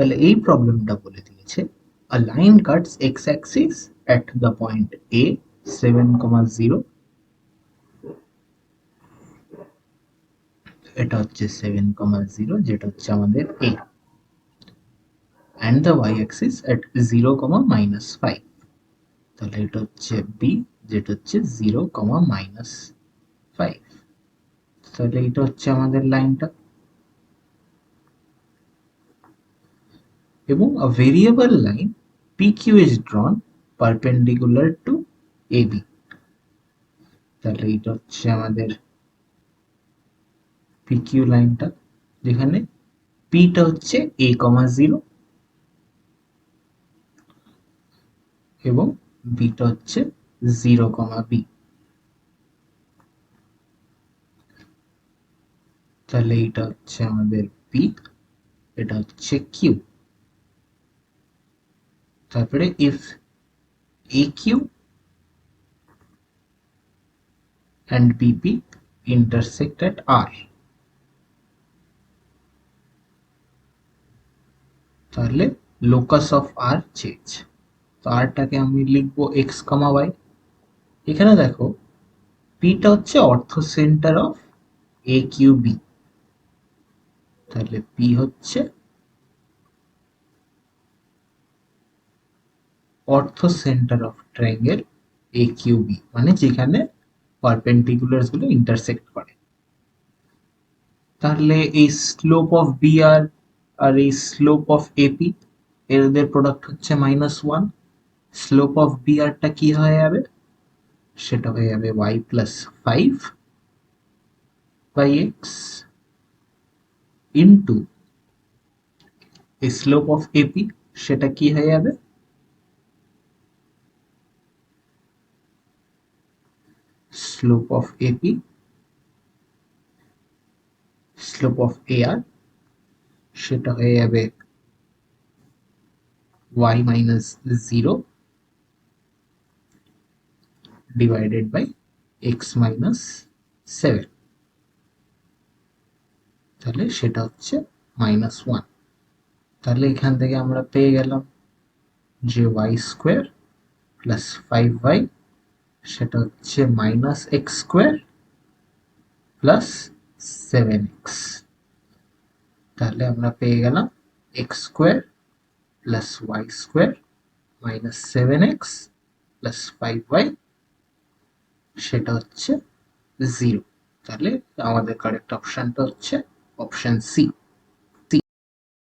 তাহলে এই প্রবলেমটা বলে দিয়েছে a line cuts x axis at the point a 7,0 এটা হচ্ছে 7,0 যেটা হচ্ছে আমাদের a and the y axis at 0, -5 তাহলে এটা হচ্ছে b যেটা হচ্ছে 0, -5 তাহলে এটা হচ্ছে আমাদের লাইনটা এবং a variable line PQ is drawn perpendicular to AB তাহলে এটা হচ্ছে আমাদের PQ লাইনটা যেখানে P টা হচ্ছে a, 0 এবং B টা হচ্ছে 0, B তাহলে এটা হচ্ছে আমাদের P এটা হচ্ছে Q তারপরে if AQ and BP intersect at R তাহলে locus of R change তো R টাকে আমি লিখবো x, y এখানে দেখো P টা হচ্ছে অর্থ সেন্টার অফ AQB তাহলে P হচ্ছে অর্থ সেন্টার অফ ট্রায়াঙ্গেল AQB মানে যেখানে পারপেন্ডিকুলারস গুলো ইন্টারসেক্ট করে তাহলে এই স্লোপ অফ BR আর এই স্লোপ অফ AP এদের প্রোডাক্ট হচ্ছে -1 স্লোপ অফ BR টা কি হয়ে যাবে সেটা হয়ে যাবে y + 5/x into slope of AP সেটা কি হয়ে যাবে slope of AP slope of AR সেটা হয়ে যাবে y - 0 divided by x - 7 তাহলে সেটা হচ্ছে -1 তাহলে এখান থেকে আমরা পেয়ে গেলাম যে y² + 5y সেটা হচ্ছে -x² + 7x তাহলে আমরা পেয়ে গেলাম x² + y² - 7x + 5y সেটা হচ্ছে 0 তাহলে আমাদের কারেক্ট অপশনটা হচ্ছে অপশন সি